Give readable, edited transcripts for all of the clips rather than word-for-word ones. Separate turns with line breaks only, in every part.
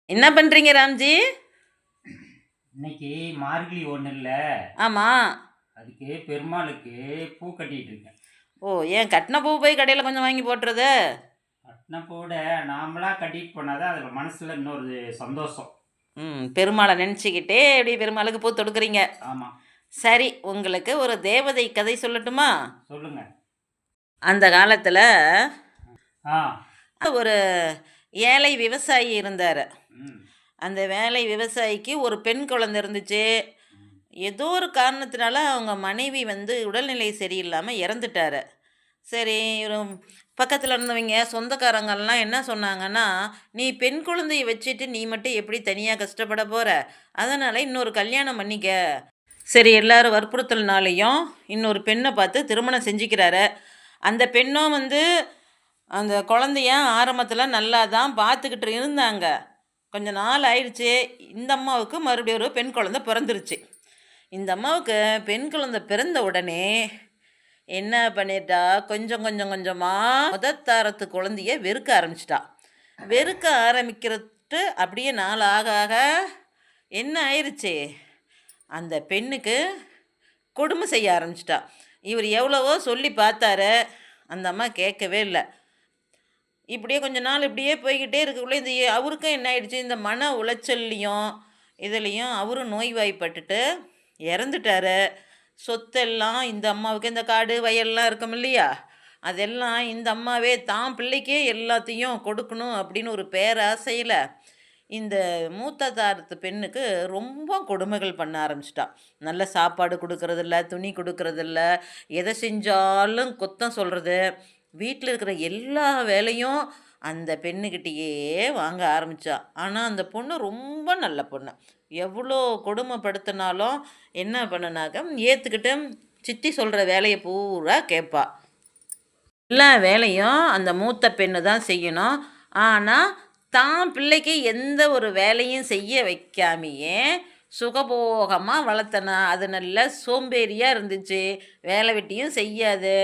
என்ன பண்றீங்க ராம்ஜி?
இன்னைக்கு மார்கழி ஒன்று இல்லை.
ஆமா.
அதுக்கு பெருமாளுக்கு பூ கட்டிட்டு இருக்கேன்.
ஓ, ஏன் கட்டின பூ போய் கடையில் கொஞ்சம் வாங்கி போட்டுறது?
கட்டின பூட நாமளா கட்டிட்டு போனாதான் அதில் மனசுல இன்னொரு சந்தோஷம்.
பெருமாளை நினச்சிக்கிட்டே எப்படி பெருமாளுக்கு பூ தொடுக்குறீங்க?
ஆமாம்.
சரி, உங்களுக்கு ஒரு தேவதை கதை சொல்லட்டுமா?
சொல்லுங்க.
அந்த காலத்தில்
ஆ.
ஒரு ஏழை விவசாயி இருந்தார்.
ம்.
அந்த வேலை விவசாயிக்கு ஒரு பெண் குழந்தை இருந்துச்சு. ஏதோ ஒரு காரணத்தினால அவங்க மனைவி உடல்நிலை சரியில்லாமல் இறந்துட்டாரு. சரி, இவரு பக்கத்தில் இருந்தவங்க சொந்தக்காரங்கள்லாம் என்ன சொன்னாங்கன்னா, நீ பெண் குழந்தைய வச்சுட்டு நீ மட்டும் எப்படி தனியாக கஷ்டப்பட போகிற, அதனால் இன்னொரு கல்யாணம் பண்ணிக்க. சரி, எல்லாரும் வற்புறுத்தல்னாலையும் இன்னொரு பெண்ணை பார்த்து திருமணம் செஞ்சுக்கிறாரு. அந்த பெண்ணும் அந்த குழந்தைய ஆரம்பத்தில் நல்லா தான் பார்த்துக்கிட்டு இருந்தாங்க. கொஞ்ச நாள் ஆயிடுச்சு. இந்த அம்மாவுக்கு மறுபடியும் ஒரு பெண் குழந்தை பிறந்துருச்சு. இந்த அம்மாவுக்கு பெண் குழந்தை பிறந்த உடனே என்ன பண்ணிட்டா, கொஞ்சம் கொஞ்சம் கொஞ்சமாக முதத்தாரத்து குழந்தைய வெறுக்க ஆரம்பிச்சிட்டா. வெறுக்க ஆரம்பிக்கிறது அப்படியே நாள் ஆக ஆக என்ன ஆயிடுச்சு, அந்த பெண்ணுக்கு கொடுமை செய்ய ஆரம்பிச்சிட்டா. இவர் எவ்வளவோ சொல்லி பார்த்தாரு, அந்த அம்மா கேட்கவே இல்லை. இப்படியே கொஞ்ச நாள் இப்படியே போய்கிட்டே இருக்கக்குள்ளே அவருக்கும் என்ன ஆயிடுச்சு, இந்த மன உளைச்சல்லையும் இதுலேயும் அவரும் நோய்வாய்ப்பட்டுட்டு இறந்துட்டாரு. சொத்தெல்லாம் இந்த அம்மாவுக்கு, இந்த காடு வயல்லாம் இருக்கும் இல்லையா, அதெல்லாம் இந்த அம்மாவே தான் பிள்ளைக்கே எல்லாத்தையும் கொடுக்கணும் அப்படின்னு ஒரு பேராசையில் இந்த மூத்த தாரத்து பெண்ணுக்கு ரொம்ப கொடுமைகள் பண்ண ஆரம்பிச்சிட்டா. நல்ல சாப்பாடு கொடுக்கறதில்ல, துணி கொடுக்கறதில்ல, எதை செஞ்சாலும் குத்தம் சொல்கிறது. வீட்டில் இருக்கிற எல்லா வேலையும் அந்த பெண்ணுக்கிட்டேயே வாங்க ஆரம்பித்தா. ஆனால் அந்த பொண்ணு ரொம்ப நல்ல பொண்ணு. எவ்வளோ கொடுமைப்படுத்தினாலும் என்ன பண்ணுனாக்க ஏற்றுக்கிட்டு சித்தி சொல்கிற வேலையை பூரா கேட்பா. எல்லா வேலையும் அந்த மூத்த பெண்ணு தான் செய்யணும். ஆனால் தான் பிள்ளைக்கு எந்த ஒரு வேலையும் செய்ய வைக்காமையே சுகபோகமாக வளர்த்தனா. அது நல்ல சோம்பேறியாக இருந்துச்சு. வேலை வெட்டியும் செய்யாது,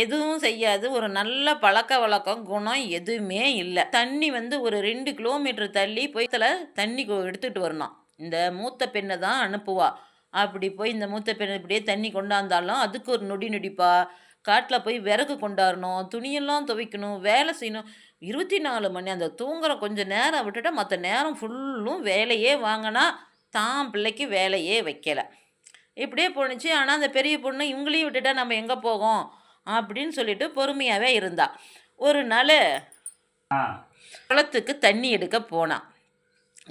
எதுவும் செய்யாது. ஒரு நல்ல பழக்க வழக்கம் குணம் எதுவுமே இல்லை. தண்ணி ஒரு 2 கிலோமீட்டர் தள்ளி போய் தண்ணி எடுத்துகிட்டு வரணும். இந்த மூத்த பெண்ணை தான் அனுப்புவா. அப்படி போய் இந்த மூத்த பெண்ணை இப்படியே தண்ணி கொண்டாந்தாலும் அதுக்கு ஒரு நொடி நொடிப்பா. காட்டில் போய் விறகு கொண்டாடணும், துணியெல்லாம் துவைக்கணும், வேலை செய்யணும். 24 மணி அந்த தூங்குற கொஞ்சம் நேரம் விட்டுட்டா மற்ற நேரம் ஃபுல்லும் வேலையே வாங்கினா. தான் பிள்ளைக்கு வேலையே வைக்கலை. இப்படியே போணுச்சு. ஆனால் அந்த பெரிய பொண்ணு இவங்களையும் விட்டுட்டா நம்ம எங்கே போவோம் அப்படின்னு சொல்லிட்டு பொறுமையாகவே இருந்தா. ஒரு நாள் குளத்துக்கு தண்ணி எடுக்க போனான்.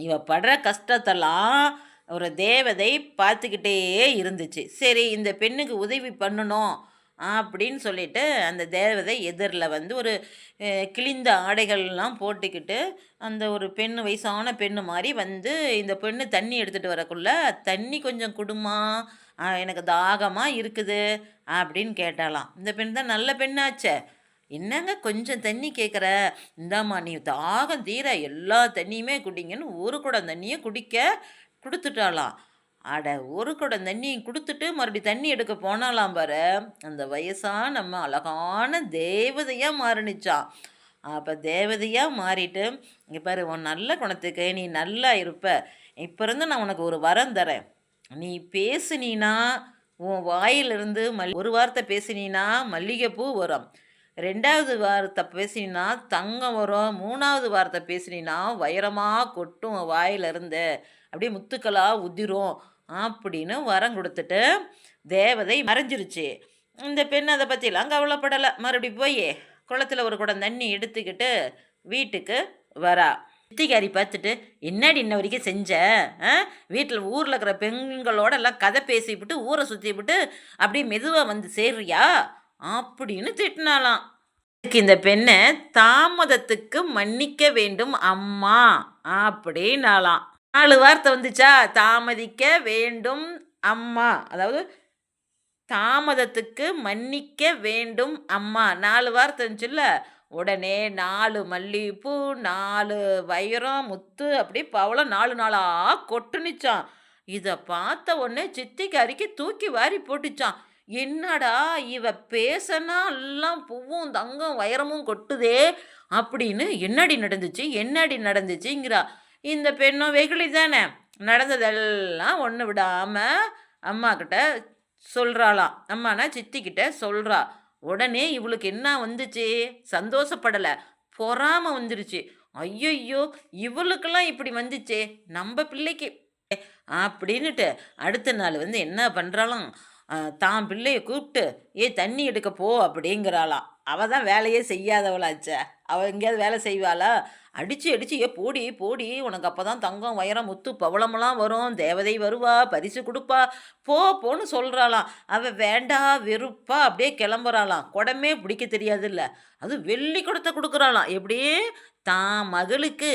இவ படுற கஷ்டத்தெல்லாம் ஒரு தேவதை பார்த்துக்கிட்டே இருந்துச்சு. சரி, இந்த பெண்ணுக்கு உதவி பண்ணணும் அப்படின்னு சொல்லிட்டு அந்த தேவதை எதிரில் ஒரு கிழிந்த ஆடைகள்லாம் போட்டுக்கிட்டு அந்த ஒரு பெண்ணு, வயசான பெண்ணு மாதிரி இந்த பெண்ணு தண்ணி எடுத்துகிட்டு வரக்குள்ள, தண்ணி கொஞ்சம் குடுமா, எனக்கு தாகமாக இருக்குது அப்படின்னு கேட்டாலாம். இந்த பெண் தான் நல்ல பெண்ணாச்சே. என்னங்க கொஞ்சம் தண்ணி கேட்குற, இந்தாம்மா நீ தாகம் தீர எல்லா தண்ணியுமே குடிங்கன்னு ஒரு குடம் தண்ணியை குடிக்க கொடுத்துட்டாலாம். அட, ஒரு குடம் தண்ணியும் கொடுத்துட்டு மறுபடியும் தண்ணி எடுக்க போனாலாம் பாரு, அந்த வயசான நம்ம அழகான தேவதையாக மாறினுச்சான். அப்போ தேவதையாக மாறிட்டு, இங்கே பாரு, உன் நல்ல குணத்துக்கு நீ நல்லா இருப்ப, இப்போ இருந்து நான் உனக்கு ஒரு வரம் தரேன். நீ பேசுனீனா உன் வாயிலிருந்து ஒரு வார்த்தை பேசினீன்னா மல்லிகைப்பூ வரும், 2வது வார்த்தை பேசினா தங்கம் வரும், 3வது வார்த்தை பேசினா வைரமாக கொட்டும் வாயிலிருந்து, அப்படியே முத்துக்களாக உதிரும் அப்படின்னு வரம் கொடுத்துட்டு தேவதை மறைஞ்சிருச்சு. இந்த பெண் அதை பற்றிலாம் கவலைப்படலை. மறுபடி போய் குளத்தில் ஒரு குடம் தண்ணி எடுத்துக்கிட்டு வீட்டுக்கு வரா. சித்திகாரி பார்த்துட்டு, என்னடி இன்ன வரைக்கும் செஞ்ச, வீட்டில் ஊரில் இருக்கிற பெண்களோட எல்லாம் கதை பேசிவிட்டு ஊரை சுற்றிவிட்டு அப்படியே மெதுவாக சேர்றியா அப்படின்னு திட்டினாலாம். இந்த பெண்ணை தாமதத்துக்கு மன்னிக்க வேண்டும் அம்மா அப்படின்னாலாம். 4 வார்த்தை வந்துச்சா, தாமதிக்க வேண்டும் அம்மா, அதாவது தாமதத்துக்கு மன்னிக்க வேண்டும் அம்மா, 4 வார்த்தை இருந்துச்சுல்ல. உடனே 4 மல்லிகைப்பூ, 4 வைரம் முத்து அப்படி பவளம் 4 நாளாக கொட்டுனுச்சான். இதை பார்த்த உடனே சித்திக்காரிக்கு தூக்கி வாரி போட்டுச்சான். என்னடா இவ பேசனா எல்லாம் பூவும் தங்கம் வைரமும் கொட்டுதே அப்படின்னு. என்னடி நடந்துச்சுங்கிறா. இந்த பெண்ணும் வெகுளி தானே, நடந்ததெல்லாம் ஒன்று விடாமல் அம்மா கிட்ட சொல்கிறாளாம். அம்மானா சித்திக்கிட்ட சொல்கிறா. உடனே இவளுக்கு என்ன வந்துச்சு, சந்தோஷப்படலை, பொறாமை வந்துருச்சு. ஐயையோ, இவளுக்கெல்லாம் இப்படி வந்துச்சே, நம்ம பிள்ளைக்கு அப்படின்னுட்டு அடுத்த நாள் வந்து என்ன பண்ணுறாளாம், தான் பிள்ளைய கூப்பிட்டு தண்ணி எடுக்க போ அப்படிங்கிறாளாம். அவள் தான் வேலையே செய்யாதவளாச்சே, அவள் எங்கேயாவது வேலை செய்வாளா? அடித்து அடித்து போடி போடி, உனக்கு அப்போ தான் தங்கம் வைரம் முத்து பவளமெல்லாம் வரும், தேவதை வருவா பரிசு கொடுப்பா, போ போன்னு சொல்கிறாளாம். அவள் வேண்டா வெறுப்பா அப்படியே கிளம்புறாளாம். குடமே பிடிக்க தெரியாதுல்ல, அது வெள்ளி குடத்தை கொடுக்குறாளாம். எப்படியே தான் மகளுக்கு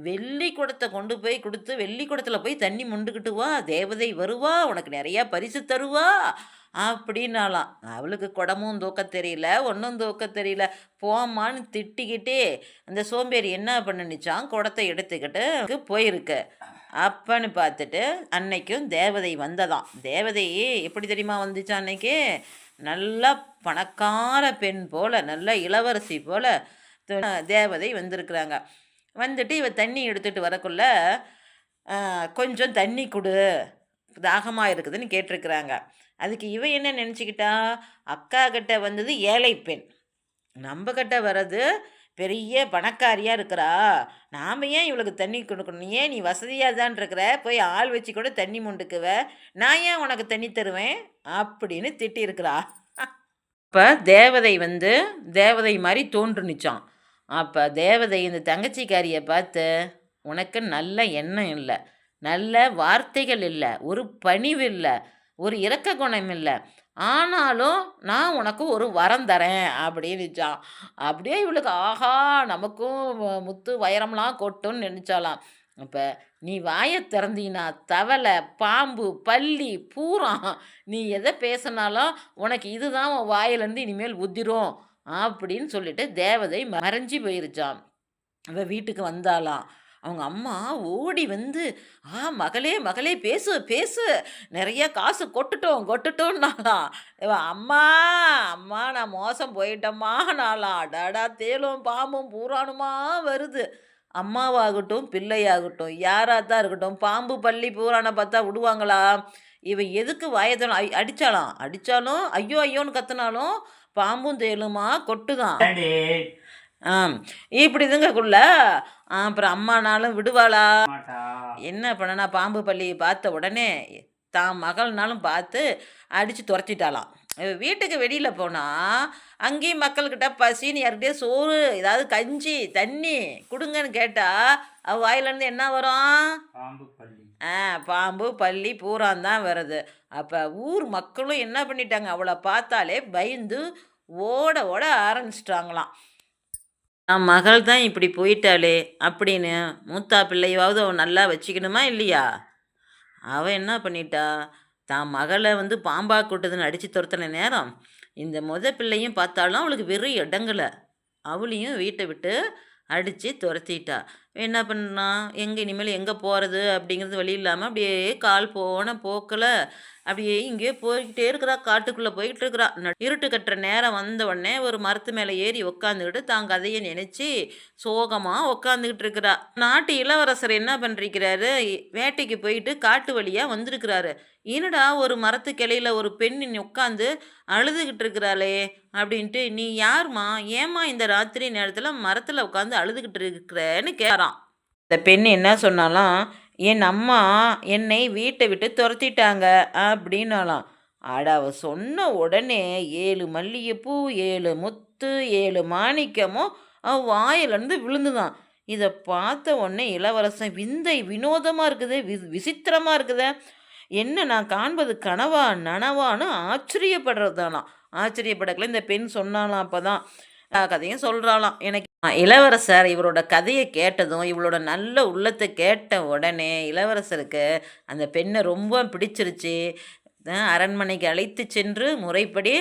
வெள்ளி குடத்தை கொண்டு போய் கொடுத்து, வெள்ளி குடத்துல போய் தண்ணி மொண்டுக்கிட்டு வா, தேவதை வருவா, உனக்கு நிறையா பரிசு தருவா அப்படின்னாலாம். அவளுக்கு குடமும் தூக்க தெரியல, ஒன்றும் தூக்க தெரியல. போம்மான்னு திட்டிக்கிட்டே அந்த சோம்பேறி என்ன பண்ணுச்சான், குடத்தை எடுத்துக்கிட்டு போயிருக்கு. அப்பன்னு பார்த்துட்டு அன்னைக்கும் தேவதை வந்ததாம். தேவதை எப்படி தெரியுமா வந்துச்சா அன்னைக்கு, நல்லா பணக்கார பெண் போல், நல்ல இளவரசி போல் தேவதை வந்திருக்கிறாங்க. வந்துட்டு இவ தண்ணி எடுத்துகிட்டு வரக்குள்ள கொஞ்சம் தண்ணி கொடு, தாகமாக இருக்குதுன்னு கேட்டிருக்கிறாங்க. அதுக்கு இவ என்ன நினச்சிக்கிட்டா, அக்கா கிட்ட வந்தது ஏழை பெண், நம்ம கிட்ட வர்றது பெரிய பணக்காரியாக இருக்கிறா, நாம் ஏன் இவளுக்கு தண்ணி கொடுக்கணும், ஏன் நீ வசதியாக தான் இருக்கிற, போய் ஆள் வச்சு கூட தண்ணி முண்டுக்குவ, நான் ஏன் உனக்கு தண்ணி தருவேன் அப்படின்னு திட்டியிருக்கிறா. அப்போ தேவதை வந்து தேவதை மாதிரி தோன்றுனுச்சான். அப்போ தேவதை இந்த தங்கச்சிக்காரியை பார்த்து, உனக்கு நல்ல எண்ணம் இல்லை, நல்ல வார்த்தைகள் இல்லை, ஒரு பணிவு இல்லை, ஒரு இரக்க குணம் இல்லை, ஆனாலும் நான் உனக்கு ஒரு வரம் தரேன் அப்படின்னுச்சான். அப்படியே இவளுக்கு ஆஹா, நமக்கும் முத்து வைரம்லாம் கொட்டும்னு நினச்சாலாம். அப்போ நீ வாயை திறந்தீனா தவளை பாம்பு பல்லி பூரான் நீ எதை பேசினாலும் உனக்கு இதுதான் உன் வாயிலேருந்து இனிமேல் உதிரும் அப்படின்னு சொல்லிட்டு தேவதை மறைஞ்சி போயிருச்சான். அவள் வீட்டுக்கு வந்தாலாம். அவங்க அம்மா ஓடி வந்து, மகளே மகளே பேசு பேசு, நிறைய காசு கொட்டுட்டோம்னாலாம். அம்மா அம்மா நான் மோசம் போயிட்டம்மா நாளாம். அடாடா, தேலும் பாம்பும் பூரானுமா வருது. அம்மாவாகட்டும் பிள்ளையாகட்டும் யாராக தான் இருக்கட்டும், பாம்பு பள்ளி பூரானை பார்த்தா விடுவாங்களா? இவ எதுக்கு வாயத்தனம் அடித்தாலும் ஐயோ ஐயோன்னு கத்துனாலும் பாம்பும் தேலுமா கொட்டுதான். இப்படி இதுங்கக்குள்ள அப்புறம் அம்மானாலும் விடுவாளா? என்ன பண்ணனா, பாம்பு பள்ளி பார்த்த உடனே தான் மகள்னாலும் பார்த்து அடித்து துரத்திட்டாலாம். வீட்டுக்கு வெளியில் போனால் அங்கேயும் மக்கள்கிட்ட பசின்னு யார்கிட்டயே சோறு ஏதாவது கஞ்சி தண்ணி கொடுங்கன்னு கேட்டால் அவள் வாயிலேருந்து என்ன வரும்? பாம்பு பள்ளி பூரான் தான் வருது. அப்போ ஊர் மக்களும் என்ன பண்ணிட்டாங்க, அவளை பார்த்தாலே பயந்து ஓட ஓட ஆரம்பிச்சிட்டாங்களாம். நான் மகள் தான் இப்படி போயிட்டாளே அப்படின்னு மூத்தா பிள்ளையாவது அவன் நல்லா வச்சுக்கணுமா இல்லையா? அவன் என்ன பண்ணிட்டா, தான் மகளை வந்து பாம்பா கூட்டுதுன்னு அடித்து துரத்தின நேரம் இந்த பிள்ளையும் பார்த்தாலும் அவளுக்கு வெறும் இடங்கலை, அவளையும் வீட்டை விட்டு அடித்து துரத்திட்டா. என்ன பண்ணா, இனிமேல் எங்கே போகிறது அப்படிங்கிறது வழி இல்லாமல் அப்படியே கால் போன போக்கில் அப்படியே இங்கேயே போய்கிட்டே இருக்கிறா, காட்டுக்குள்ளே போய்கிட்டு இருக்கிறா. இருட்டு கட்டுற நேரம் வந்த உடனே ஒரு மரத்து மேலே ஏறி உக்காந்துக்கிட்டு தான் கதையை நினச்சி சோகமாக உக்காந்துக்கிட்டு இருக்கிறா. நாட்டு இளவரசர் என்ன பண்ணிருக்கிறாரு, வேட்டைக்கு போயிட்டு காட்டு வழியாக வந்திருக்கிறாரு. என்னடா ஒரு மரத்து கிளையில் ஒரு பெண் உட்காந்து அழுதுகிட்டு இருக்கிறாளே அப்படின்ட்டு, நீ யாருமா, ஏம்மா இந்த ராத்திரி நேரத்தில் மரத்தில் உட்காந்து அழுதுகிட்டு இருக்கிறேன்னு கேட்குறான். இந்த பெண் என்ன சொன்னாலாம், என் அம்மா என்னை வீட்டை விட்டு துரத்திட்டாங்க அப்படின்னாலாம். அவ சொன்ன உடனே 7 மல்லிகைப்பூ 7 முத்து 7 மாணிக்கமும் அவ வாயிலேருந்து விழுந்துதான். இதை பார்த்த உடனே இளவரசன் விந்தை வினோதமாக இருக்குது, விசித்திரமாக இருக்குது, என்ன நான் காண்பது கனவா நனவான்னு ஆச்சரியப்படுறது ஆச்சரியப்படக்கல இந்த பெண் சொன்னாலாம். அப்போ தான் கதையும் சொல்கிறாளாம். எனக்கு இளவரசர் இவரோட கதையை கேட்டதும், இவளோட நல்ல உள்ளத்தை கேட்ட உடனே இளவரசருக்கு அந்த பெண்ணை ரொம்ப பிடிச்சிருச்சு. அரண்மனைக்கு அழைத்து சென்று முறைப்படி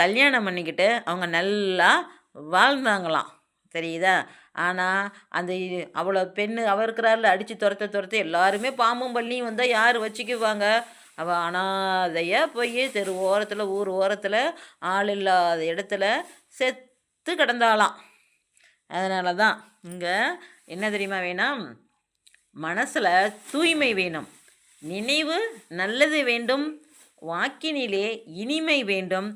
கல்யாணம் பண்ணிக்கிட்டு அவங்க நல்லா வாழ்ந்தாங்களாம். தெரியுதா? ஆனால் அந்த அவ்வளோ பெண்ணு அவள் இருக்கிறாரில் அடித்து துரத்த எல்லாருமே பாம்பும் பள்ளியும் வந்தால் யார் வச்சுக்குவாங்க? அவள் அனாதையாக போய் தெரு ஓரத்தில் ஊர் ஓரத்தில் ஆள் இல்லாத இடத்துல செத்து கிடந்தாலாம். அதனால தான் இங்கே என்ன தெரியுமா வேணாம், மனசில் தூய்மை வேணும், நினைவு நல்லது வேண்டும், வாக்கினிலே இனிமை வேண்டும்,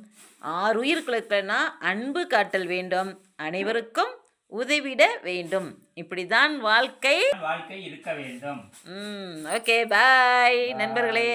ஆறுயிர்களுக்கென அன்பு காட்டல் வேண்டும், அனைவருக்கும் உதவிட வேண்டும். இப்படிதான் வாழ்க்கை
வாழ்க்கை இருக்க வேண்டும்.
Okay bye
Bye.
நண்பர்களே.